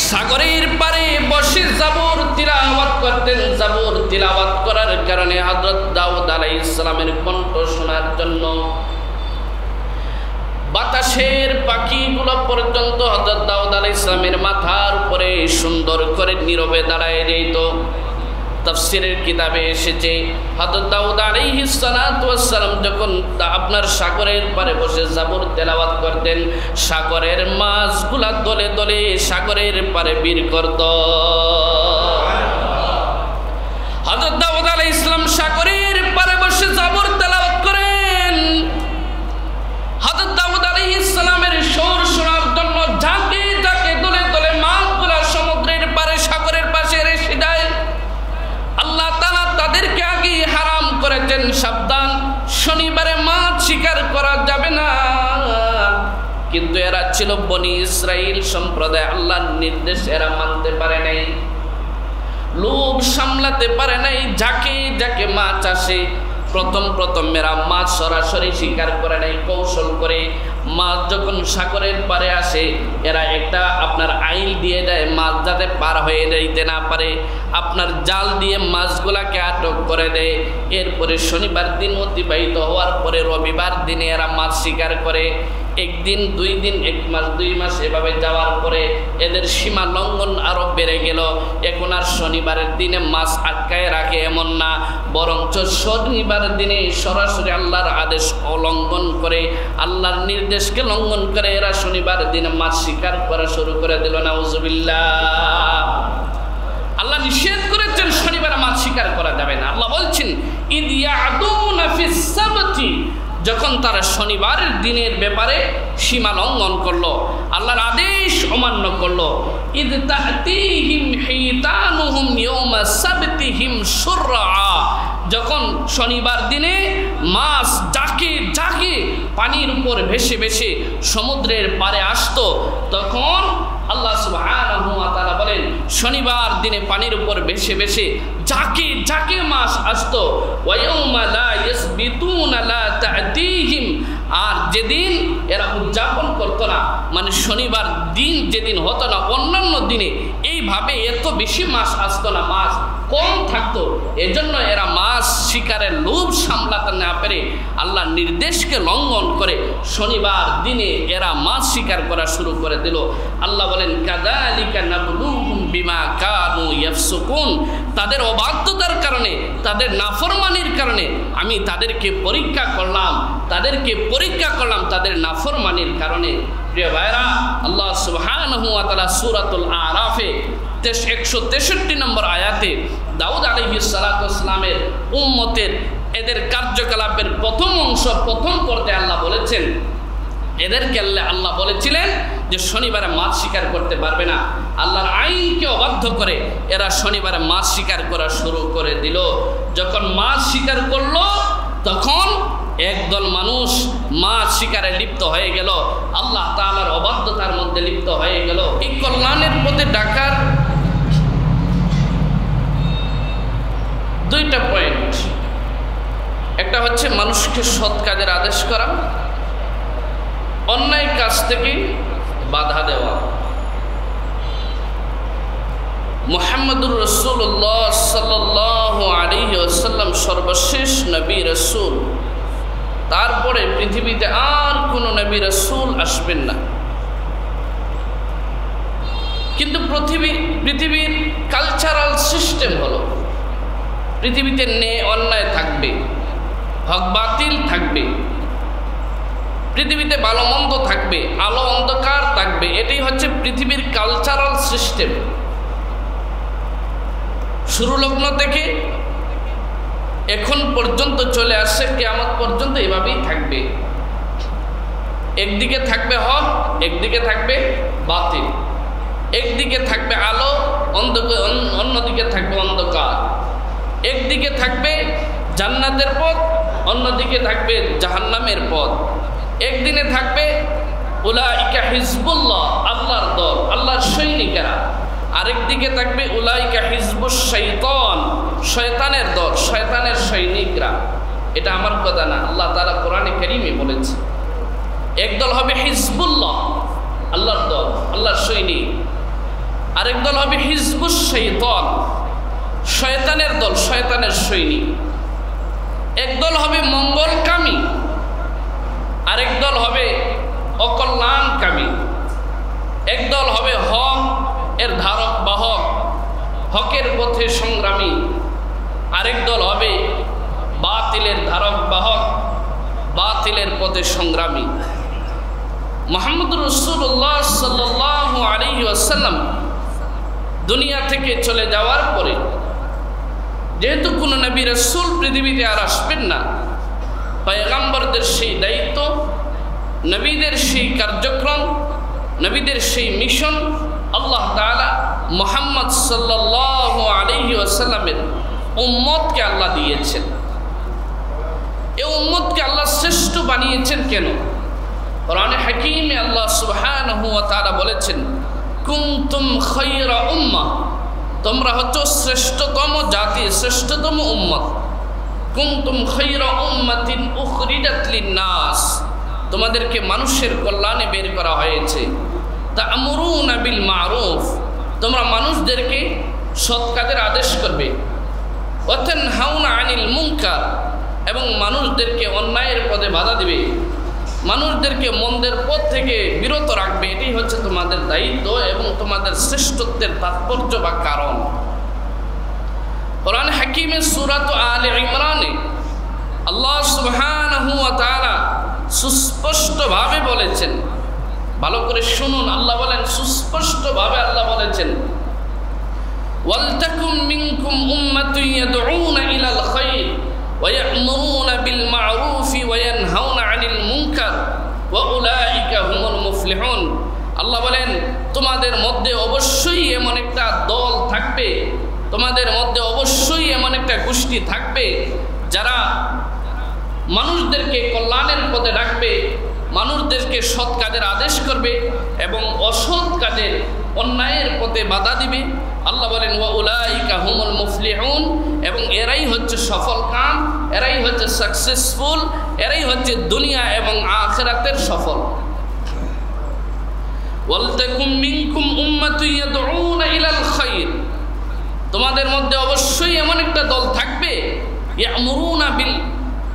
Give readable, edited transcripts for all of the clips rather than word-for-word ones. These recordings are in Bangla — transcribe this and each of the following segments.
সাগরের পারে বসে জাবুর তিলাওয়াত করতেন। জাবুর তিলাওয়াত করার কারণে হযরত দাউদ আলাইহিস সালামের কণ্ঠ শোনার জন্য বাতাসের পাখিগুলো পর্যন্ত হযরত দাউদ আলাইহিস সালামের মাথার উপরে সুন্দর করে নীরবে দাঁড়ায় যেত। তাফসীরের কিতাবে এসেছে হযরত দাউদ আলাইহিস সালাতু ওয়াস সালাম যখন আপনার সাগরের পারে বসে জাবুর তেলাওয়াত করতেন, সাগরের মাছগুলা দলে দলে সাগরের পারে বীর করত। হযরত দাউদ আলাইহিস সালাম সাগরের পারে বসে জাবুর তেলাওয়াত করেন। হযরত দাউদ আলাইহিস সালামের সুর শোনার জন্য ঝাঁকে ঝাঁকে দলে দলে মাছগুলা সমুদ্রের পারে সাগরের পাশে এসে যায়। আল্লাহ তাআলা তাদেরকে আগে হারাম করেছেন, সাবধান, শনিবারে মাছ শিকার করা যাবে না। কিন্তু এরা ছিল বনি ইসরাইল সম্প্রদায়, আল্লাহর নির্দেশ এরা মানতে পারে নাই, লোভ সামলাতে পারে নাই। যাকে যাকে মাছ আসে প্রথম এরা মাছ সরাসরি শিকার করে নাই, কৌশল করে। মাছ যখন সাগরের পারে আসে এরা একটা আপনার আইল দিয়ে দেয়, মাছ যাতে পার হয়ে যাইতে না পারে, আপনার জাল দিয়ে মাছগুলাকে আটক করে দেয়। এরপরে শনিবার দিন অতিবাহিত হওয়ার পরে রবিবার দিনে এরা মাছ শিকার করে। একদিন, 2 দিন, 1 মাস, 2 মাস এভাবে যাওয়ার পরে এদের সীমা লঙ্ঘন আরো বেড়ে গেল। এখন আর শনিবারের দিনে মাছ আটকায় রাখে এমন না, বরঞ্চ শনিবারের দিনে সরাসরি আল্লাহর আদেশ অলঙ্ঘন করে, আল্লাহর নির্দেশকে লঙ্ঘন করে এরা শনিবার দিনে মাছ শিকার করা শুরু করে দিল। নাউজুবিল্লাহ। আল্লাহ নিষেধ করেছেন শনিবারে মাছ শিকার করা যাবে না। আল্লাহ বলছেন ইদ ইয়াদুনা ফিস সাবতি, যখন তারা শনিবারের দিনের ব্যাপারে সীমা লঙ্ঘন করলো, আল্লাহর আদেশ অমান্য করলো। ইদ তাহতিহিম হিতানুহুম ইয়াওমা সাবতিহিম শুরআ, যখন শনিবার দিনে মাছ যাকে যাকে পানির উপর ভেসে ভেসে সমুদ্রের পাড়ে আসতো, তখন আল্লাহ সুবহানাহু ওয়া তাআলা বলেন শনিবার দিনে পানির উপর ভেসে ভেসে যাকে যাকে মাছ আসতো, ওয়া ইয়াউমা লা ইয়াসবিতুনা লা তা'তিহিম, আর যেদিন এরা উদযাপন করতো না, মানে শনিবার দিন যেদিন হতো না, অন্যান্য দিনে এইভাবে এত বেশি মাছ আসতো না, মাছ কম থাকতো। এজন্য এরা মাছ শিকারের লোভ সামলাতে না পেরে আল্লাহর নির্দেশকে লঙ্ঘন করে শনিবার দিনে এরা মাছ শিকার করা শুরু করে দিল। আল্লাহ বলেন কাযালিকা নাবলুহুম বিমা কানু ইয়াফসুকুন, তাদের অবাধ্যতার কারণে, তাদের নাফরমানির কারণে আমি তাদেরকে পরীক্ষা করলাম, তাদের নাফরমানির কারণে। প্রিয় ভাইরা, আল্লাহ সুবহানাহু ওয়া তাআলা সূরাতুল আরাফে 163 নম্বর আয়াতে দাউদ আলাইহিস সালাতু ওয়াস সালামের উম্মতের এদের কার্যকলাপের প্রথম অংশ প্রথম করতে আল্লাহ বলেছেন, এদেরকে আল্লাহ বলেছিলেন যে শনিবারে মাছ শিকার করতে পারবে না। আল্লাহর আইনকে অবাধ্য করে এরা শনিবারে মাছ শিকার করা শুরু করে দিল। যখন মাছ শিকার করলো তখন একদল মানুষ মাছ শিকারে লিপ্ত হয়ে গেল, আল্লাহ তাআলার অবাধ্যতার মধ্যে লিপ্ত হয়ে গেল। এই কল্যাণের পথে ডাকার 2টা পয়েন্ট। একটা হচ্ছে মানুষকে সৎ কাজের আদেশ করা, অন্যায় কাজ থেকে বাধা দেওয়া। মুহাম্মদুর রাসূলুল্লাহ সাল্লাল্লাহু আলাইহি ওয়াসাল্লাম সর্বশেষ নবী রাসূল, তারপরে পৃথিবীতে আর কোনো নবী রাসূল আসবেন না। কিন্তু পৃথিবীর কালচারাল সিস্টেম হলো পৃথিবীতে অন্যায় থাকবে, হক বাতিল থাকবে, পৃথিবীতে ভালো মন্দ থাকবে, আলো অন্ধকার থাকবে। এটাই হচ্ছে পৃথিবীর কালচারাল সিস্টেম। শুরু লগ্ন থেকে এখন পর্যন্ত চলে আসছে, কিয়ামত পর্যন্ত এভাবেই থাকবে। একদিকে থাকবে হক, একদিকে থাকবে বাতিল, একদিকে থাকবে আলো, অন্যদিকে থাকবে অন্ধকার, একদিকে থাকবে জান্নাতের পথ, অন্যদিকে থাকবে জাহান্নামের পথ। একদিনে থাকবে উলাইকা হিজবুল্লাহ, আল্লাহর দল, আল্লাহর সৈনিকেরা, আরেকদিকে থাকবে উলাইকা হিজবুশ শাইতান, শয়তানের দল, শয়তানের সৈনিকরা। এটা আমার কথা না, আল্লাহ তাআলা কোরআনে কারীমে বলেছে। একদল হবে হিজবুল্লাহ, আল্লাহর দল, আল্লাহর সৈনিক, আরেক দল হবে হিজবুশ শাইতান, শয়তানের দল, শয়তানের সৈনিক। এক দল হবে মঙ্গলকামী, আরেক দল হবে অকল্যাণকামী। এক দল হবে হক এর ধারক বাহক, হকের পথে সংগ্রামী। আরেক দল হবে বাতিলের ধারক বাহক, বাতিলের পথে সংগ্রামী। মুহাম্মদ রাসূলুল্লাহ সাল্লাল্লাহু আলাইহি ওয়াসাল্লাম দুনিয়া থেকে চলে যাওয়ার পরে যেহেতু কোনো নবী রাসূল পৃথিবীতে আর আসবেন না, পয়গম্বরদের সেই দায়িত্ব, নবীদের সেই কার্যক্রম, নবীদের সেই মিশন আল্লাহ তাআলা মুহাম্মদ সাল্লাল্লাহু আলাইহি ওয়াসাল্লামের উম্মতকে আল্লাহ দিয়েছেন। এই উম্মতকে আল্লাহ শ্রেষ্ঠ বানিয়েছেন কেন? কোরআনে হাকীমে আল্লাহ সুবহানাহু ওয়া তাআলা বলেছেন, কুনতুম খায়রা উম্মাহ, তোমরা হচ্ছো শ্রেষ্ঠতম জাতি, শ্রেষ্ঠতম উম্মত। কুনতুম খায়রা উম্মাতিন উখরিজাত লিন-নাস, তোমাদেরকে মানুষের কল্যাণে বের করা হয়েছে। তা'মুরুনা বিল মা'রুফ, তোমরা মানুষদেরকে সৎ কাজের আদেশ করবে। ওয়া তানহাউনা আনিল মুনকার, এবং মানুষদেরকে অন্যায়ের পথে বাধা দিবে, মানুষদেরকে মন্দের পথ থেকে বিরত রাখবে। এটাই হচ্ছে তোমাদের দায়িত্ব এবং তোমাদের শ্রেষ্ঠত্বের তাৎপর্য বা কারণ। কোরআন হাকীমে সূরাত আলে ইমরানে আল্লাহ সুবহানাহু ওয়া তাআলা সুস্পষ্টভাবে বলেছেন, ভালো করে শুনুন, আল্লাহ বলেন সুস্পষ্টভাবে, আল্লাহ বলেছেন, ওয়ালতাকুম মিনকুম উম্মাতুন ইয়াদউনা ইলাল খায়র ওয়া ইয়া'মুরুনা বিল মা'রুফি ওয়া ইয়ানহাউনা আনিল মুনকার ওয়া উলাইকা হুমুল মুফলিহুন। আল্লাহ বলেন তোমাদের মধ্যে অবশ্যই এমন একটা দল থাকবে, তোমাদের মধ্যে অবশ্যই এমন একটা গোষ্ঠী থাকবে যারা মানুষদেরকে কল্যাণের পথে ডাকবে, মানুষদেরকে সৎ কাজের আদেশ করবে এবং অসৎ কাজের অন্যায়ের পথে বাধা দিবে। আল্লাহ বলেন ওয়া উলাইকা হুমুল মুফলিহুন, এবং এরাই হচ্ছে সফল কাম, এরাই হচ্ছে সাকসেসফুল, এরাই হচ্ছে দুনিয়া এবং আখিরাতের সফল। ওয়ালতাকুম মিনকুম উম্মাতুন ইয়াদউনা ইলাল খায়র, তোমাদের মধ্যে অবশ্যই এমন একটা দল থাকবে ইয়া'মুরুনা বিল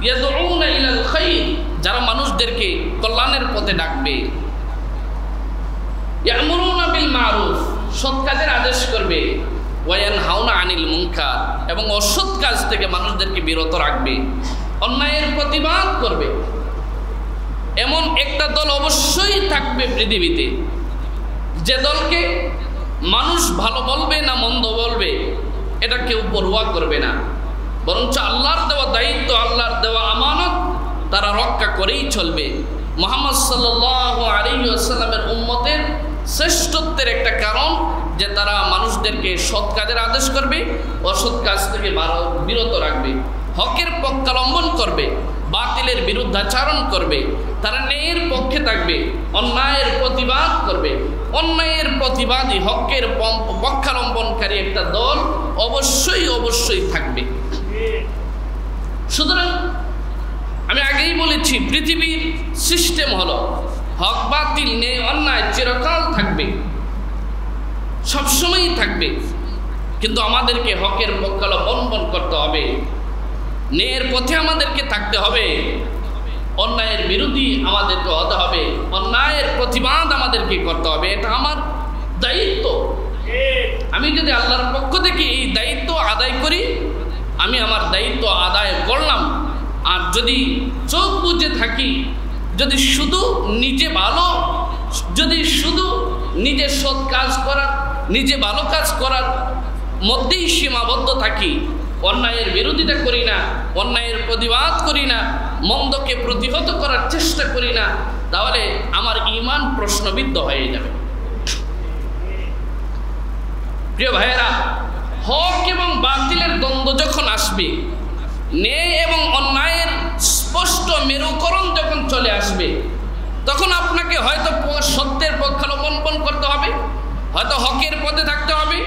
ইয়াদউনা ইলাল খায়র, যারা মানুষদেরকে কল্যাণের পথে ডাকবে। ইয়া'মুরুনা বিল মা'রুফ, সৎ কাজের আদেশ করবে। ওয়া ইয়ানহাউনা আনিল মুনকার, এবং অসৎ কাজ থেকে মানুষদেরকে বিরত রাখবে, অন্যায়ের প্রতিবাদ করবে। এমন একটা দল অবশ্যই থাকবে পৃথিবীতে, যে দলকে মানুষ ভালো বলবে না মন্দ বলবে এটা কেউ পরোয়া করবে না, বরঞ্চ আল্লাহর দেওয়া দায়িত্ব, আল্লাহর দেওয়া আমানত তারা রক্ষা করেই চলবে। মুহাম্মদ সাল্লাল্লাহু আলাইহি ওয়াসাল্লামের উম্মতের শ্রেষ্ঠত্বের একটা কারণ যে তারা মানুষদেরকে সৎ কাজের আদেশ করবে, অসৎ কাজ থেকে বিরত রাখবে, হকের পক্ষাবলম্বন করবে, বাতিলের বিরুদ্ধাচারণ করবে, তারা ন্যায়ের পক্ষে থাকবে, অন্যায়ের প্রতিবাদ করবে। অন্যায়ের প্রতিবাদী, হকের পক্ষাবলম্বনকারী একটা দল অবশ্যই অবশ্যই থাকবে। সুতরাং আমি আগেই বলেছি, পৃথিবীর সিস্টেম হলো হক বাতিল, ন্যায় অন্যায় চিরকাল থাকবে, সবসময়ই থাকবে। কিন্তু আমাদেরকে হকের পক্ষাবলম্বন করতে হবে, ন্যায়ের পথে আমাদেরকে থাকতে হবে, অন্যায়ের বিরোধী আমাদেরকে হতে হবে, অন্যায়ের প্রতিবাদ আমাদেরকে করতে হবে। এটা আমার দায়িত্ব। আমি যদি আল্লাহর পক্ষ থেকে এই দায়িত্ব আদায় করি, আমি আমার দায়িত্ব আদায় করলাম। আর যদি চোখ বুজে থাকি, যদি শুধু নিজে ভালো, যদি শুধু নিজে সৎ কাজ করার, নিজে ভালো কাজ করার মধ্যেই সীমাবদ্ধ থাকি, অন্যায়ের বিরোধিতা করি না, অন্যায়ের প্রতিবাদ করি না, মন্দকে প্রতিহত করার চেষ্টা করি না, তাহলে আমার ঈমান প্রশ্নবিদ্ধ হয়ে যাবে। প্রিয় ভাইয়েরা, হক এবং বাতিলের দ্বন্দ্ব যখন আসবে, ন্যায় এবং অন্যায়ের স্পষ্ট মেরুকরণ যখন চলে আসবে, তখন আপনাকে হয়তো সত্যের পক্ষাবলম্বন করতে হবে, হয়তো হকের পথে থাকতে হবে,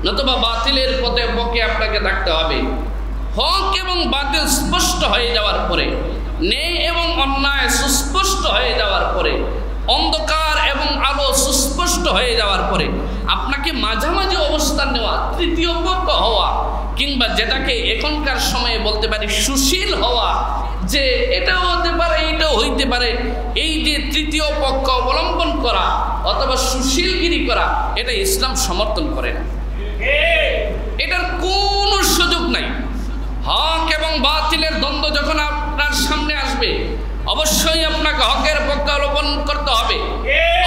নতুবা বাতিলের পক্ষে আপনাকে থাকতে হবে। হক এবং বাতিল স্পষ্ট হয়ে যাওয়ার পরে, ন্যায় এবং অন্যায় সুস্পষ্ট হয়ে যাওয়ার পরে, অন্ধকার এবং আলো সুস্পষ্ট সুস্পষ্ট হয়ে যাওয়ার পরে আপনাকে মাঝামাঝি অবস্থান নেওয়া, তৃতীয় পক্ষ হওয়া, কিংবা যেটাকে এখনকার সময়ে বলতে পারি সুশীল হওয়া, যে এটাও হতে পারে এটাও হইতে পারে, এই যে তৃতীয় পক্ষ অবলম্বন করা অথবা সুশীলগিরি করা, এটা ইসলাম সমর্থন করে না। এটার কোনো সুযোগ নাই। হক এবং বাতিলের দ্বন্দ্ব যখন আপনার সামনে আসবে, অবশ্যই আপনাকে হকের পক্ষে অবলম্বন করতে হবে,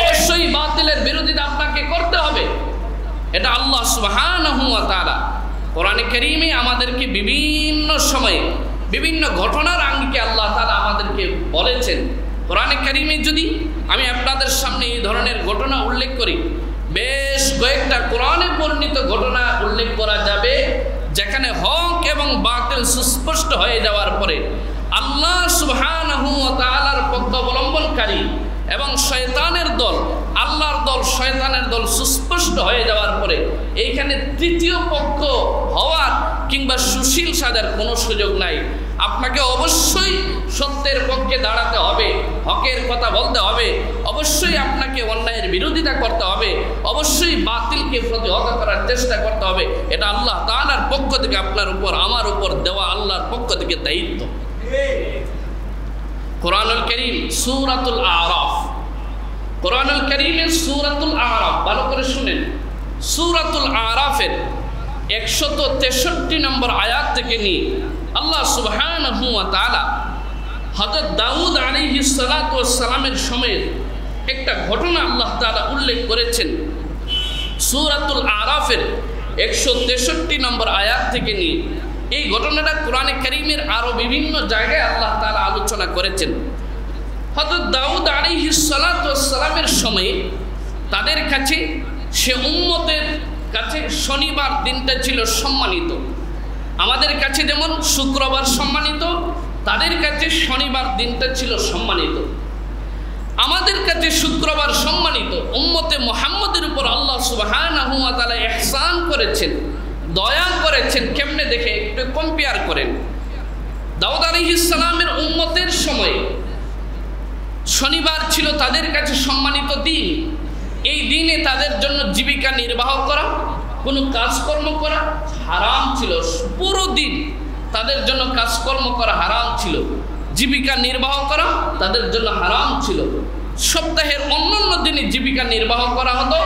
অবশ্যই বাতিলের বিরোধিতা আপনাকে করতে হবে। এটা আল্লাহ সুবহানাহু ওয়া তাআলা কোরআনে কারীমে আমাদেরকে বিভিন্ন সময়ে বিভিন্ন ঘটনার আঙ্গিকে আল্লাহ তাআলা আমাদেরকে বলেছেন। কোরআনে কারীমে যদি আমি আপনাদের সামনে এই ধরনের ঘটনা উল্লেখ করি, বেশ কয়েকটা কোরআনে বর্ণিত ঘটনা উল্লেখ করা যাবে যেখানে হক এবং বাতিল সুস্পষ্ট হয়ে যাওয়ার পরে আল্লাহ সুবহানাহু ওয়া তাআলার পক্ষ অবলম্বনকারী এবং শয়তানের দল, আল্লাহর দল, শয়তানের দল সুস্পষ্ট হয়ে যাওয়ার পরে এইখানে তৃতীয় পক্ষ হওয়ার কিংবা সুশীল সাজার কোনো সুযোগ নাই। আপনাকে অবশ্যই সত্যের পক্ষে দাঁড়াতে হবে, হকের কথা বলতে হবে, অবশ্যই আপনাকে অন্যায়ের বিরোধিতা করতে হবে, অবশ্যই বাতিলকে প্রতিহত করার চেষ্টা করতে হবে। এটা আল্লাহ তাআলার পক্ষ থেকে আপনার উপর, আমার উপর দেওয়া আল্লাহর পক্ষ থেকে দায়িত্ব। কোরআনুল কারীম সূরাতুল আরাফ, কোরআনুল কারীমের সূরাতুল আরাফ ভালো করে শুনেন। সূরাতুল আরাফের 163 নম্বর আয়াত থেকে নিয়ে আল্লাহ সুবহানাহু ওয়া তাআলা হযরত দাউদ আলাইহিস সালাতু ওয়াস সালামের সময়ের একটা ঘটনা আল্লাহ তাআলা উল্লেখ করেছেন। সূরাতুল আরাফের 163 নম্বর আয়াত থেকে নিয়ে এই ঘটনাটা কোরআনে কারীমের আরো বিভিন্ন জায়গায় আল্লাহ তাআলা আলোচনা করেছেন। হযরত দাউদ আলাইহিস সালাতু ওয়াস সালামের সময়ে তাদের কাছে, সে উম্মতের কাছে শনিবার দিনটা ছিল সম্মানিত। আমাদের কাছে যেমন শুক্রবার সম্মানিত, তাদের কাছে শনিবার দিনটা ছিল সম্মানিত। আমাদের কাছে শুক্রবার সম্মানিত। উম্মতে মুহাম্মদের উপর আল্লাহ সুবহানাহু ওয়া তাআলা ইহসান করেছেন, দয়া করেছেন। কেমনে দেখে একটু কম্পেয়ার করেন। দাউদ আলাইহিস সালামের উম্মতের সময় শনিবার ছিল তাদের কাছে সম্মানিত দিন। এই দিনে তাদের জন্য জীবিকা নির্বাহ করা, কোনো কাজকর্ম করা হারাম ছিল। পুরো দিন তাদের জন্য কাজকর্ম করা হারাম ছিল, জীবিকা নির্বাহ করা তাদের জন্য হারাম ছিল। সপ্তাহের অন্যান্য দিনে জীবিকা নির্বাহ করা হতো,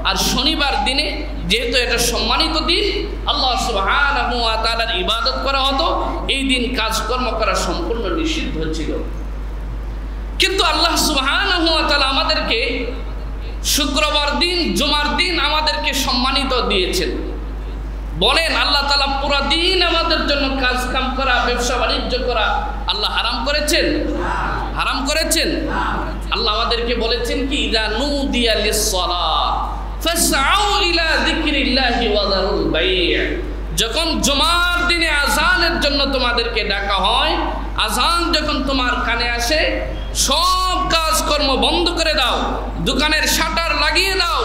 আর শনিবার দিনে যেহেতু এটা সম্মানিত দিন, আল্লাহ সুবহানাহু ওয়া তাআলার ইবাদত করা হতো, এই দিন কাজকর্ম করা সম্পূর্ণ নিষিদ্ধ ছিল। কিন্তু আল্লাহ সুবহানাহু ওয়া তাআলা আমাদেরকে শুক্রবার দিন, জুমার দিন আমাদেরকে সম্মানিত দিয়েছেন। বলেন, আল্লাহ তাআলা পুরো দিন আমাদের জন্য কাজ কাম করা, ব্যবসা বাণিজ্য করা আল্লাহ হারাম করেছেন? হারাম করেছেন? আল্লাহ আমাদেরকে বলেছেন কি, ইযা নুদিয়া লিস-সালাহ ফাসআউ ইলা যিকরিল্লাহি ওয়া যারুল বাই'। যখন জুমার দিনে আযানের জন্য তোমাদেরকে ডাকা হয়, আযান যখন তোমার কানে আসে, সব কাজকর্ম বন্ধ করে দাও, দোকানের শাটার লাগিয়ে দাও,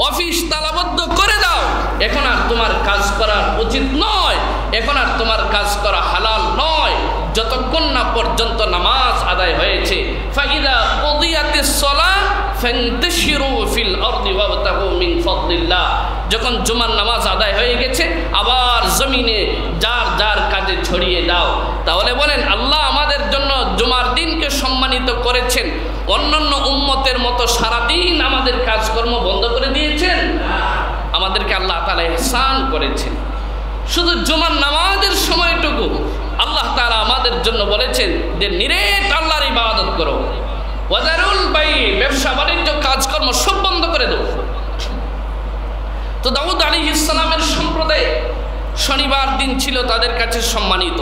অফিস তালাবদ্ধ করে দাও। এখন আর তোমার কাজ করা উচিত নয়, এখন আর তোমার কাজ করা হালাল নয়, যতক্ষণ না পর্যন্ত নামাজ আদায় হয়েছে। ফাইদা কুদিয়াতিস সালাহ ফান্তাশিরু ফিল আরদি ওয়াবতাগু মিন ফাদলিল্লাহ। যখন জুমার নামাজ আদায় হয়ে গেছে, আবার জমিনে যার যার কাজে ছড়িয়ে দাও। তাহলে বলেন, আল্লাহ আমাদের জন্য জুমার দিনকে সম্মানিত করেছেন, অন্যান্য উম্মতের মতো সারাদিন আমাদের কাজকর্ম বন্ধ করে দিয়েছেন? আমাদেরকে আল্লাহ তাআলা ইহসান করেছেন। শুধু জুমার নামাজের সময়টুকু আল্লাহ তাআলা আমাদের জন্য বলেছেন যে নিরেট আল্লাহর ইবাদত করো, ওয়াজারুল বাই, ব্যবসা বাণিজ্য কাজকর্ম সব বন্ধ করে দাও। তো দাউদ আলাইহিস সালামের সম্প্রদায় শনিবার দিন ছিল তাদের কাছে সম্মানিত।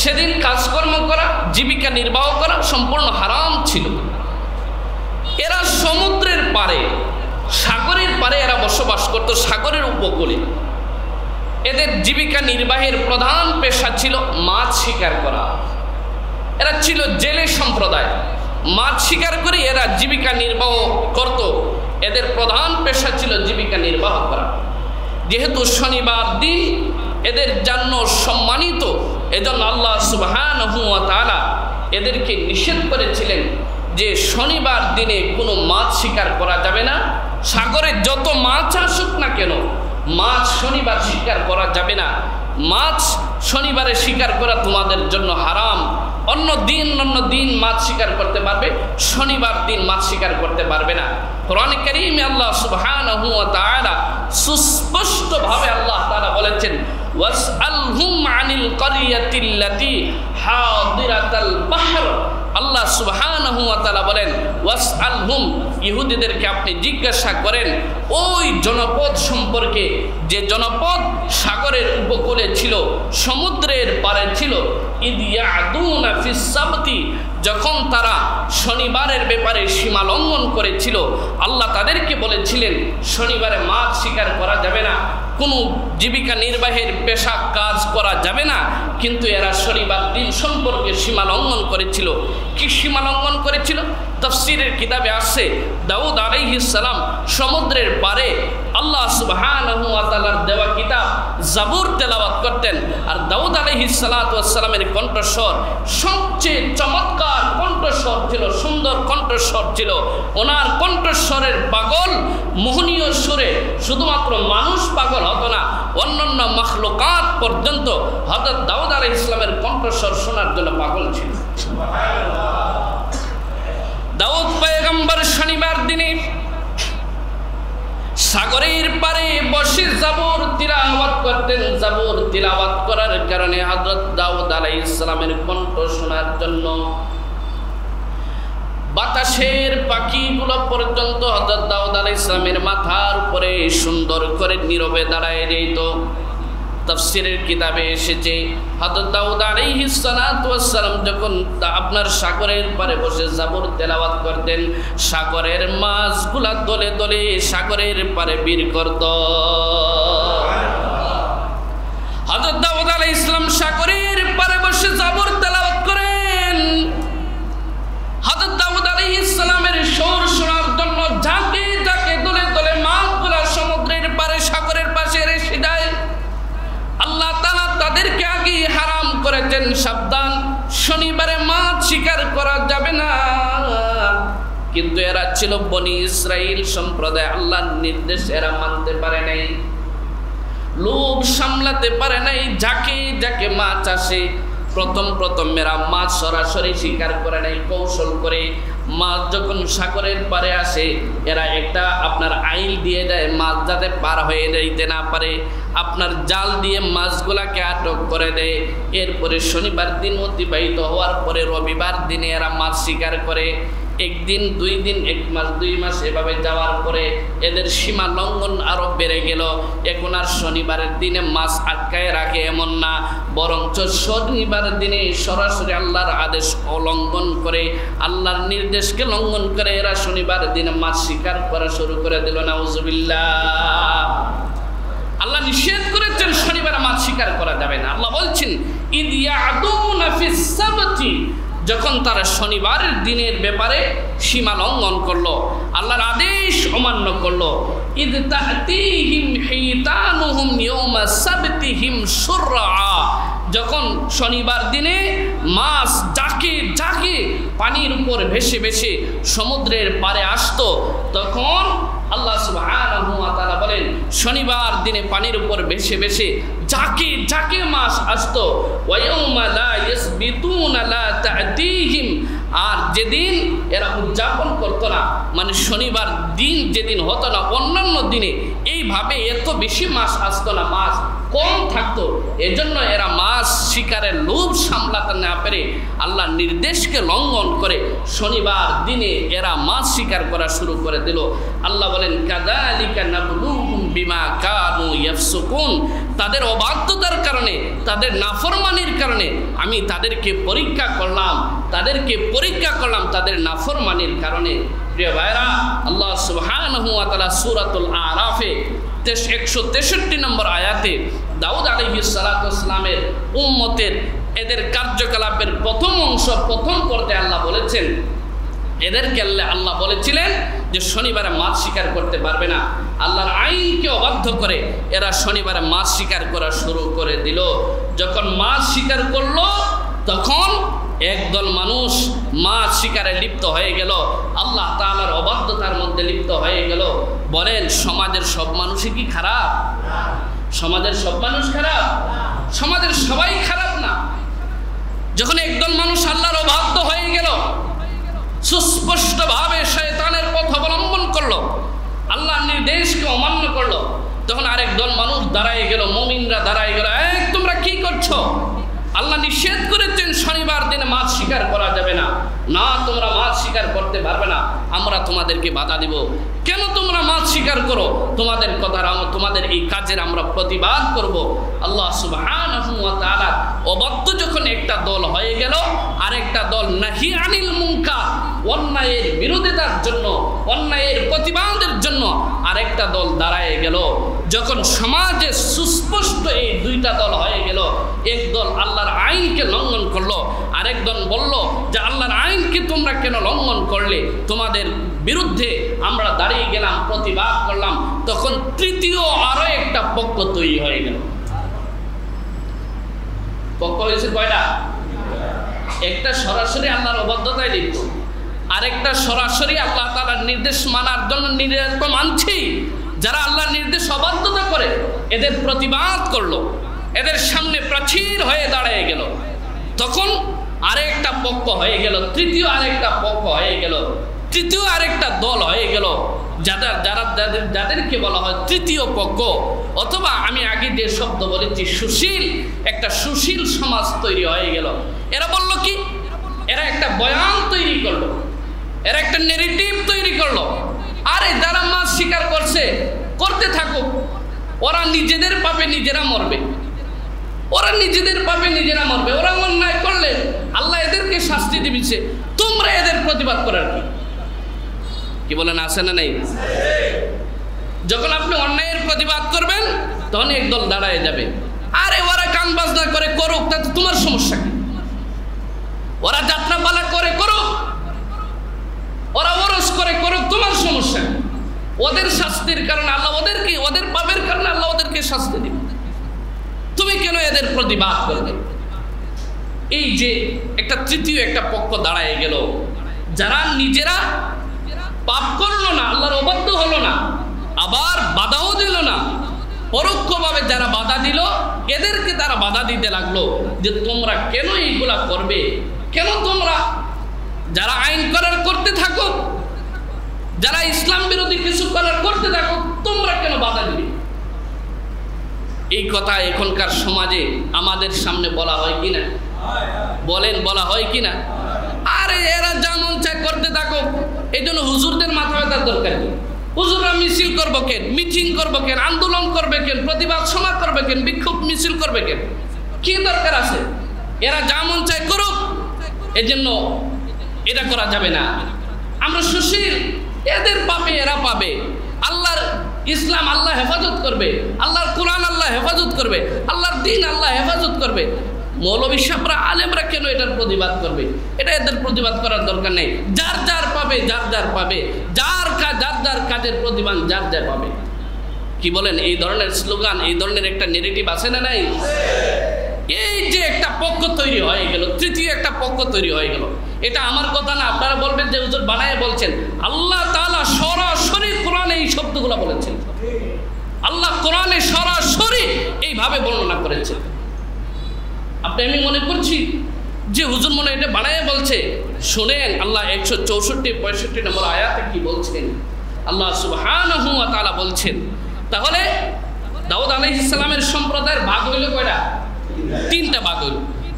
সেদিন কাজকর্ম করা, জীবিকা নির্বাহ করা সম্পূর্ণ হারাম ছিল। এরা সমুদ্রের পারে, সাগরের পারে এরা বসবাস করত, সাগরের উপকূলে। এদের জীবিকা নির্বাহের প্রধান পেশা ছিল মাছ শিকার করা। এরা ছিল জেলে সম্প্রদায়, মাছ শিকার করে এরা জীবিকা নির্বাহ করত। এদের প্রধান পেশা ছিল জীবিকা নির্বাহ করা। যেহেতু শনিবার দিন এদের জন্য সম্মানিত, এজন্য আল্লাহ সুবহানাহু ওয়া তাআলা এদেরকে নিষেধ করেছিলেন যে শনিবার দিনে কোনো মাছ শিকার করা যাবে না। সাগরে যত মাছ আসুক না কেন, মাছ শনিবার শিকার করা যাবে না। মাছ শনিবারে শিকার করা তোমাদের জন্য হারাম। অন্য দিন মাছ শিকার করতে পারবে, শনিবার দিন মাছ শিকার করতে পারবে না। কোরআন কারীমে আল্লাহ সুবহানাহু ওয়া তাআলা সুস্পষ্টভাবে আল্লাহ তাআলা বলেছেন, ওয়াসআলহুম আনিল ক্বরিয়াতিল্লাতী হাদিরাতাল বাহর। আল্লাহ সুবহানাহু ওয়া তাআলা বলেন, ওয়াসআলহুম, ইহুদিদেরকে আপনি জিজ্ঞাসা করেন ওই জনপদ সম্পর্কে যে জনপদ সাগরের উপকূলে ছিল, সমুদ্রের পারে ছিল। ইদ ইয়াদুনা ফিস সাবতি, যখন তারা শনিবারের ব্যাপারে সীমা লঙ্ঘন করেছিল, আল্লাহ তাদেরকে বলেছিলেন শনিবারে মাছ শিকার করা যাবে না, কোনো জীবিকা নির্বাহের পেশা কাজ করা যাবে না। কিন্তু এরা শনিবার দিন সম্পর্কে সীমা লঙ্ঘন করেছিল। কি সীমা লঙ্ঘন করেছিল? তাফসীরের কিতাবে আসছে, দাউদ আলাইহিস সালাম সমুদ্রের পারে আল্লাহ সুবহানাহু ওয়া তাআলার দেওয়া কিতাব জাবুর তেলাওয়াত করতেন। আর দাউদ আলাইহিস সালাতু ওয়াস সালামের কণ্ঠস্বর সবচেয়ে চমৎকার কণ্ঠস্বর ছিল, সুন্দর কণ্ঠস্বর ছিল। ওনার কণ্ঠস্বরের পাগল মোহনীয় সুরে শুধুমাত্র মানুষ পাগল হতো না, অন্যান্য মাখলুকাত পর্যন্ত হযরত দাউদ আলাইহিস সালামের কণ্ঠস্বর শোনার জন্য পাগল ছিল। দাউদ পয়গম্বর শনিবার দিনে সাগরের পারে বসে জাবুর তিলাওয়াত করতেন। জাবুর তিলাওয়াত করার কারণে হযরত দাউদ আলাইহিস সালামের কণ্ঠ শোনার জন্য বাতাসের পাখিগুলো পর্যন্ত হযরত দাউদ আলাইহিস সালামের মাথার উপরে সুন্দর করে নীরবে দাঁড়ায় যেত। তাফসীরের কিতাবে এসেছে, হযরত দাউদ আলাইহিস সালাতু ওয়াস সালাম যখন আপনার সাগরের পারে বসে জাবুর তেলাওয়াত করতেন, সাগরের মাছগুলা দলে দলে সাগরের পারে বীর করত। হযরত দাউদ আলাইহিস সালাম সাগরের পারে বসে জাবুর তেলাওয়াত করেন। হযরত দাউদ আলাইহিস সালামের সুর শোনার জন্য ঝাঁকে ঝাঁকে দলে দলে মাছগুলা সমুদ্রের পারে সাগরের পাশে এসে যায়। আল্লাহ তাআলা তাদেরকে আগে হারাম করেছেন, সাবধান, শনিবারে মাছ শিকার করা যাবে না। কিন্তু এরা ছিল বনি ইসরাইল সম্প্রদায়, আল্লাহর নির্দেশ এরা মানতে পারে নাই, লোভ সামলাতে পারে নাই। যাকে যাকে মাছ আসে প্রথম এরা মাছ সরাসরি শিকার করে নাই, কৌশল করে। মাছ যখন সাগরের পারে আসে এরা একটা আপনার আইল দিয়ে দেয়, মাছ যাতে পার হয়ে যাইতে না পারে, আপনার জাল দিয়ে মাছগুলাকে আটক করে দেয়। এরপরে শনিবার দিন অতিবাহিত হওয়ার পরে রবিবার দিনে এরা মাছ শিকার করে। একদিন, 2 দিন, 1 মাস, 2 মাস এভাবে যাওয়ার পরে এদের সীমা লঙ্ঘন আরো বেড়ে গেল। এখন আর শনিবারের দিনে মাছ আটকায় রাখে এমন না, বরঞ্চ শনিবারের দিনে সরাসরি আল্লাহর আদেশ লঙ্ঘন করে, আল্লাহর নির্দেশকে লঙ্ঘন করে এরা শনিবার দিনে মাছ শিকার করা শুরু করে দিল। নাউজুবিল্লাহ। আল্লাহ নিষেধ করেছেন শনিবারে মাছ শিকার করা যাবে না। আল্লাহ বলছেন, ইদ ইয়াদুনা ফিস সাবতি, যখন তারা শনিবারের দিনের ব্যাপারে সীমা লঙ্ঘন করলো, আল্লাহর আদেশ অমান্য করলো। ইদ তা'তিহিম হিতানুহুম ইয়াওমা সাবতিহিম শুরআ, যখন শনিবার দিনে মাছ ঝাঁকে ঝাঁকে পানির উপর ভেসে ভেসে সমুদ্রের পারে আসতো, তখন আল্লাহ সুবহানাহু ওয়া তাআলা বলেন শনিবার দিনে পানির উপর ভেসে ভেসে ঝাঁকে ঝাঁকে মাছ আসতো। ওয়া ইয়াওমা লা ইয়াসবিতুনা লা তা'তিহিম, আর যেদিন এরা উদযাপন করতো না, মানে শনিবার দিন যেদিন হতো না, অন্যান্য দিনে এইভাবে এত বেশি মাছ আসতো না, মাছ কম থাকতো। এজন্য এরা মাছ শিকারের লোভ সামলাতে না পেরে আল্লাহর নির্দেশকে লঙ্ঘন করে শনিবার দিনে এরা মাছ শিকার করা শুরু করে দিল। আল্লাহ বলেন, কাযালিকা নাবলুহুম বিমা কানু ইয়াফসুকুন, তাদের অবাধ্যতার কারণে, তাদের নাফরমানির কারণে আমি তাদেরকে পরীক্ষা করলাম তাদের নাফরমানির কারণে। প্রিয় ভাইরা, আল্লাহ সুবহানাহু ওয়া তাআলা সূরাতুল আরাফে 163 নম্বর আয়াতে দাউদ আলাইহিস সালাতু ওয়াস সালামের উম্মতের এদের কার্যকলাপের প্রথম অংশ, প্রথম পর্যায়ে আল্লাহ বলেছেন, এদেরকে আল্লাহ বলেছিলেন যে শনিবারে মাছ শিকার করতে পারবে না। আল্লাহর আইনকে অবাধ্য করে এরা শনিবারে মাছ শিকার করা শুরু করে দিল। যখন মাছ শিকার করলো তখন একদল মানুষ মাছ শিকারে লিপ্ত হয়ে গেল, আল্লাহ তাআলার অবাধ্যতার মধ্যে লিপ্ত হয়ে গেল। বলেন সমাজের সব মানুষই কি খারাপ? সমাজের সব মানুষ খারাপ? সমাজের সবাই খারাপ না। যখন একদল মানুষ আল্লাহর অবাধ্য হয়ে গেল, সুস্পষ্টভাবে শয়তানের পথ অবলম্বন করলো, আল্লাহর নির্দেশকে অমান্য করলো, তখন আরেক দল মানুষ দাঁড়ায় গেল, মুমিনরা দাঁড়ায় গেল, তোমরা কি করছো? আল্লাহ নিষেধ করেছেন শনিবার দিনে মাছ শিকার করা যাবে না, না তোমরা মাছ শিকার করতে পারবে না, আমরা তোমাদেরকে বাধা দিব। কেন তোমরা মাছ শিকার করো? তোমাদের কথার তোমাদের এই কাজের আমরা প্রতিবাদ করব। আল্লাহ সুবহানাহু ওয়া তাআলা অবাধ্য যখন একটা দল হয়ে গেল, আরেকটা দল নাহি আনিল মুনকার, অন্যায়ের বিরোধিতার জন্য, অন্যায়ের প্রতিবাদের জন্য আরেকটা দল দাঁড়ায় গেল। যখন সমাজে সুস্পষ্ট এই দুইটা দল হয়ে গেল, এক দল আল্লাহর আইনকে লঙ্ঘন করলো, আরেক দল বলল যে আল্লাহর আইনকে তোমরা কেন লঙ্ঘন করলে, তোমাদের বিরুদ্ধে আমরা দাঁড়িয়ে গেলাম, প্রতিবাদ করলাম। তখন তৃতীয় আরো একটা পক্ষ তৈরি হয়ে গেল। পক্ষ হয়েছে কয়টা? একটা সরাসরি আল্লাহর অবাধ্যতায় লিপ্ত, আরেকটা সরাসরি আল্লাহ তাআলার নির্দেশ মানার জন্য নির্দেশ মানছি, যারা আল্লাহর নির্দেশ অবাধ্যতা করে এদের প্রতিবাদ করলো, এদের সামনে প্রাচীর হয়ে দাঁড়িয়ে গেল। তখন আরেকটা পক্ষ হয়ে গেল, তৃতীয় আরেকটা পক্ষ হয়ে গেল, তৃতীয় আরেকটা দল হয়ে গেল, যাদেরকে বলা হয় তৃতীয় পক্ষ, অথবা আমি আগে যে শব্দ বলেছি সুশীল, একটা সুশীল সমাজ তৈরি হয়ে গেল। এরা বলল কি? এরা একটা বয়ান তৈরি করলো, এরা একটা নেগেটিভ তৈরি করলো, আরে যারা মাছ শিকার করছে করতে থাকুক, ওরা নিজেদের পাপে নিজেরা মরবে, ওরা নিজেদের পাপে নিজেরা মরবে, ওরা অন্যায় করলে আল্লাহ এদেরকে শাস্তি দিবেছে, তোমরা এদের প্রতিবাদ করার কি বলেন? আছে না নেই? যখন আপনি অন্যায়ের প্রতিবাদ করবেন তখন একদল দাঁড়ায় যাবে, আরে ওরা গান বাজনা করে করুক, তাতে তোমার সমস্যা কি? ওরা যাত্রা পালা করে করুক, ওরা ওরস করে করুক, তোমার সমস্যা কি? ওদের শাস্তির কারণে আল্লাহ ওদেরকে, ওদের পাপের কারণে আল্লাহ ওদেরকে শাস্তি দিবে, তুমি কেন এদের প্রতিবাদ করবে? এই যে একটা তৃতীয় একটা পক্ষ দাঁড়ায় গেল, যারা নিজেরা পাপ করলো না, আল্লাহর অবাধ্য হলো না, আবার বাধাও দিল না, পরোক্ষভাবে যারা বাধা দিল এদেরকে তারা বাধা দিতে লাগলো যে তোমরা কেন এইগুলা করবে, কেন তোমরা যারা আইন করার করতে থাকো, যারা ইসলাম বিরোধী কিছু করার করতে থাকো, তোমরা কেন বাধা দিবে? এই কথা এখনকার সমাজে আমাদের সামনে বলা হয় কিনা? বলেন, বলা হয় কিনা? আরে এরা যেমন চায় করতে থাকো, এই জন্য হুজুরদের মাথা ব্যথার দরকার নেই। হুজুররা মিছিল করবো কেন, মিটিং করবো কেন, আন্দোলন করবে কেন, প্রতিবাদ সভা করবে কেন, বিক্ষোভ মিছিল করবে কেন, কি দরকার আছে? এরা যেমন চায় করুক, এজন্য এটা করা যাবে না। আমরা সুশীল, এদের পাবে এরা পাবে, আল্লাহর ইসলাম আল্লাহ হেফাজত করবে, আল্লাহর কোরআন আল্লাহ হেফাজত করবে, আল্লাহর দিন আল্লাহ হেফাজত করবে। মৌলবী সাহেবরা, আলেমরা কেন এটার প্রতিবাদ করবে? এটা এদের প্রতিবাদ করার দরকার নেই। যার যার পাবে, যার যার পাবে, যার যার কাজের প্রতিবাদ যার যার পাবে। কি বলেন? এই ধরনের স্লোগান, এই ধরনের একটা নেগেটিভ আছে না নাই? এই যে একটা পক্ষ তৈরি হয়ে গেল, তৃতীয় একটা পক্ষ তৈরি হয়ে গেল, এটা আমার কথা না, আপনারা বলবেন যে হুজুর বানায় বলছেন। আল্লাহ তাআলা সরাসরি কোরআনে এই শব্দগুলো বলেছেন, আল্লাহ কোরআনে সরাসরি এইভাবে বর্ণনা করেছেন। আপনি আমি মনে করছি যে হুজুর মনে এটা বানায় বলছে, শোনেন আল্লাহ 164-65 নম্বর আয়াতে কি বলছেন। আল্লাহ সুবহানাহু ওয়া তাআলা বলছেন, তাহলে দাউদ আলাইহিস সালামের সম্প্রদায়ের ভাগ হইল কয়টা? 3টা ভাগ হইল।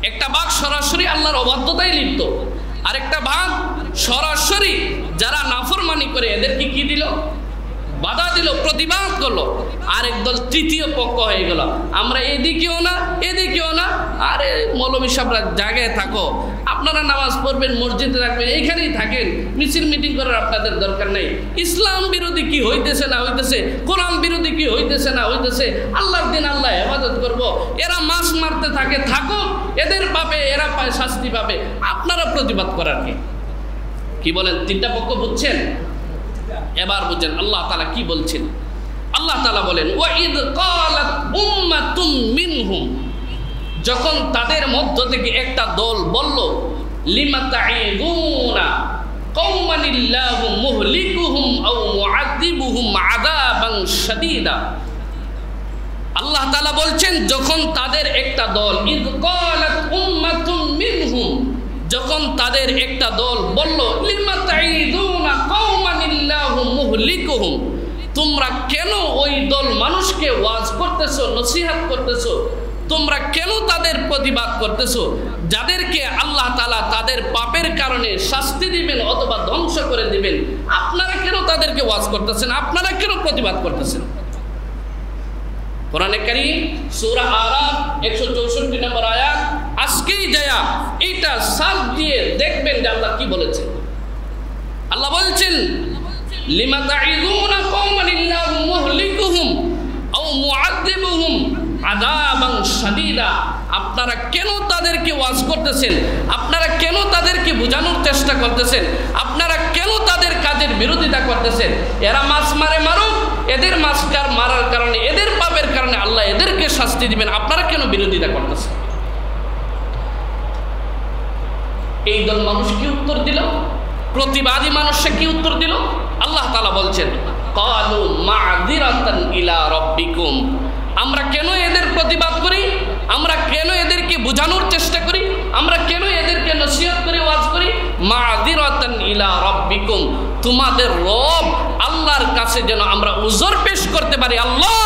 একটা ভাগ সরাসরি আল্লাহর অবাধ্যতায় লিপ্ত, আরেকটা ভাগ সরাসরি যারা নাফরমানি করে এদেরকে কি দিল? বাধা দিল, প্রতিবাদ করলো। আরেক দল তৃতীয় পক্ষ হয়ে গেল, আমরা এদিকেও না এদিকেও না। আরে মৌলবী সাহেবরা জায়গায় থাকো, আপনারা নামাজ পড়বেন, মসজিদে থাকবেন, এইখানেই থাকেন, মিছিল মিটিং করার আপনাদের দরকার নেই। ইসলাম বিরোধী কি হইতেছে না হইতেছে, কোরআন বিরোধী কি হইতেছে না হইতেছে, আল্লাহর দিন আল্লাহ হেফাজত করবো। এরা মাছ মারতে থাকে, থাকো, এদের পাবে, এরা পায়, শাস্তি পাবে, আপনারা প্রতিবাদ করার কি বলেন? 3টা পক্ষ বুঝছেন? এবার বুঝছেন আল্লাহ তাআলা কি বলছেন। আল্লাহ তাআলা বলেন, ওয়াইদ ক্বালাত উম্মাতুম মিনহুম, যখন তাদের মধ্য থেকে একটা দল বলল, লিমা তাঈযুনা কওমানিল্লাহু মুহলিকুহুম আও মুআযিবুহুম আযাবান শাদীদা। আল্লাহ তাআলা বলছেন, যখন তাদের একটা দল, ইয ক্বালাত উম্মাতুম মিনহুম, যখন তাদের একটা দল বলল, লিমা তাঈযুনা কওমানিল্লাহু মুহলিকুহুম, তোমরা কেন ওই দল মানুষকে ওয়াজ করতেছো, নসিহত করতেছো, তোমরা কেন তাদের প্রতিবাদ করতেছো যাদেরকে আল্লাহ তাআলা তাদের পাপের কারণে শাস্তি দিবেন অথবা ধ্বংস করে দিবেন? আপনারা কেন তাদেরকে ওয়াজ করতেছেন? আপনারা কেন প্রতিবাদ করতেছেন? কোরআনে কারীম সূরা আরাফ 164 নম্বর আয়াত, আজকেই যায়া এটা সার্চ দিয়ে দেখবেন যে আল্লাহ কি বলেছেন। আল্লাহ বলছেন, লিমা তাঈযুনা কওমানিল্লাহু মুহলিকুহুম আও মুআযিবুহুম আযাবান শাদীদা। আপনারা কেন তাদেরকে ওয়াজ করতেছেন? আপনারা কেন তাদেরকে বোঝানোর চেষ্টা করতেছেন? আপনারা কেন তাদের কাজের বিরোধিতা করতেছেন? এরা মাছ মারে মারুক, এদের মাছকার মারার কারণে, এদের পাপের কারণে আল্লাহ এদেরকে শাস্তি দিবেন, আপনারা কেন বিরোধিতা করতেছেন? এই দল মানুষ কি উত্তর দিল? প্রতিবাদী মানুষে কি উত্তর দিল? আল্লাহ তাআলা বলছেন, ক্বালু মা'যিরাতান ইলা রাব্বিকুম। আমরা কেন এদের প্রতিবাদ করি? আমরা কেন এদেরকে বোঝানোর চেষ্টা করি? আমরা কেন এদেরকে নসিহত করি, ওয়াজ করি? মা'যিরাতান ইলা রাব্বিকুম, তোমাদের রব আল্লাহর কাছে যেন আমরা উযর পেশ করতে পারি। আল্লাহ,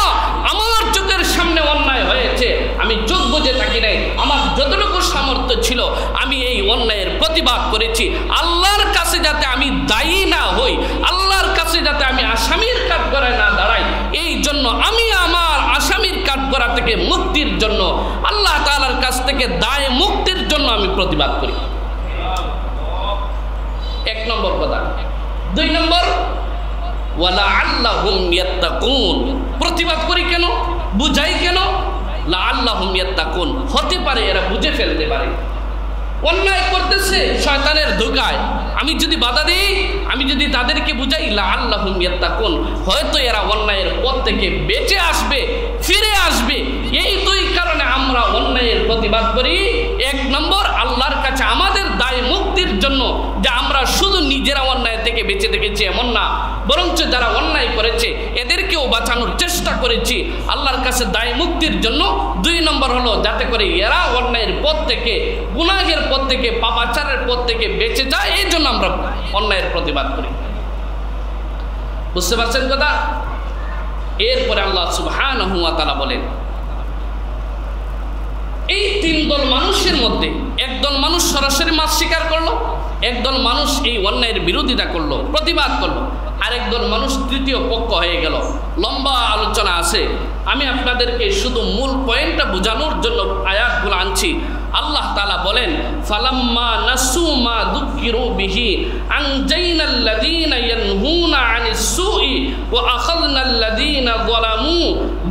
আমার চোখের সামনে অন্যায় হয়েছে, আমি চোখ বুজে থাকি নাই, আমার যতটুকু সামর্থ্য ছিল আমি এই অন্যায়ের প্রতিবাদ করেছি। আল্লাহর কাছে যাতে আমি দায়ী না হই, আল্লাহর কাছে যাতে আমি আসামির কাঠগড়ায় না দাঁড়াই, এই জন্য আমি আমার আসামির কাঠগড়া থেকে মুক্তির জন্য, আল্লাহ তাআলার কাছ থেকে দায় মুক্তির জন্য আমি প্রতিবাদ করি। এক নম্বর কথা। দুই নম্বর, ওয়ালাআল্লাহুম ইয়াত্তাকুন। প্রতিবাদ করি কেন, বুঝাই কেন? লাআল্লাহুম ইয়াত্তাকুন, হতে পারে এরা বুঝে ফেলতে পারে। অন্যায় করতেছে শয়তানের ধোঁকায়, আমি যদি বাধা দিই, আমি যদি তাদেরকে বুঝাই, লাআল্লাহুম ইয়াত্তাকুন, হয়তো এরা অন্যায়ের পথ থেকে বেঁচে আসবে, ফিরে আসবে। এই দুই কারণে আমরা অন্যায়ের প্রতিবাদ করি। এক নম্বর, আল্লাহর কাছে আমাদের দায় মুক্তির জন্য, যে আমরা শুধু নিজেরা অন্যায় থেকে বেঁচে থেকেছি এমন না, বরঞ্চ যারা অন্যায় করেছে এদেরকেও বাঁচানোর চেষ্টা করেছি আল্লাহর কাছে দায় মুক্তির জন্য। দুই নম্বর হলো, যাতে করে এরা অন্যায়ের পথ থেকে, গুনাহের পথ থেকে, পাপাচারের পথ থেকে বেঁচে যায়, এই জন্য আমরা অন্যায়ের প্রতিবাদ করি। বুঝতে পারছেন কথা? এরপরে আল্লাহ সুবহানাহু ওয়া তাআলা বলেন, এই তিন দল মানুষের মধ্যে একদল মানুষ সরাসরি মাছ শিকার করলো, একদল মানুষ এই অন্যায়ের বিরোধিতা করলো, প্রতিবাদ করলো, আরেক দল মানুষ তৃতীয় পক্ষ হয়ে গেল। লম্বা আলোচনা আছে, আমি আপনাদেরকে শুধু মূল পয়েন্টটা বোঝানোর জন্য আয়াতগুলো আনছি। আল্লাহ তাআলা বলেন, ফালাম্মা নাসু মা যুকিরু বিহি আনজাইনাল্লাযীনা ইয়ানহুনা আনিস সুই ওয়া আখাযনাল্লাযীনা যালামু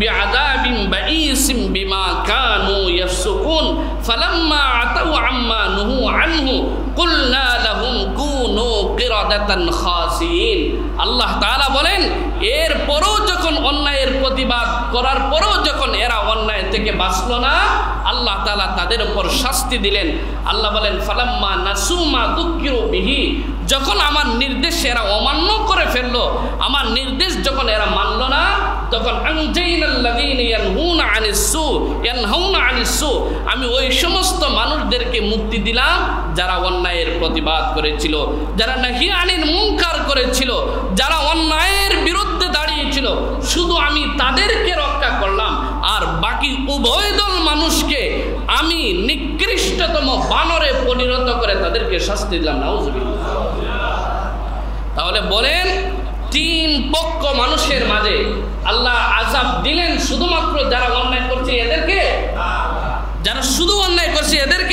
বিআযাবিন বাঈসিম বিমা কানু ইয়াফসুকুন ফালাম্মা আতাউ আম্মা নুহু আনহু কুলনা লাহুম কুনু কিরাদাতান খাসিন। আল্লাহ তাআলা বলেন, এরপরও যখন অন্যায়ের প্রতিবাদ করার পরও যখন এরা অন্যায় থেকে বাঁচলো না, আল্লাহ তাআলা তাদের উপর শাস্তি দিলেন। আল্লাহ বলেন, ফালাম্মা নাসু মা যুকিরু বিহি, যখন আমার নির্দেশ এরা অমান্য করে ফেললো, আমার নির্দেশ যখন এরা মানলো না, তখন আনজাইনাল্লাযীনা ইয়ানহুনা আনিস সু, আমি ওই সমস্ত মানুষদেরকে মুক্তি দিলাম যারা অন্যায়ের প্রতিবাদ করেছিল, যারা নাহি আনিল মুনকার করেছিল, যারা অন্যায়ের বিরুদ্ধে দাঁড়িয়েছিল, শুধু আমি তাদেরকে রক্ষা করলাম, আর বাকি উভয় দল মানুষকে আমি নিকৃষ্টতম বানরে পরিণত করে তাদেরকে শাস্তি দিলাম। নাউযুবিল্লাহ। তাহলে বলেন, তিন পক্ষ মানুষের মাঝে আল্লাহ আযাব দিলেন শুধুমাত্র যারা অন্যায় করছে এদেরকে, যারা শুধু অন্যায় করছে এদেরকে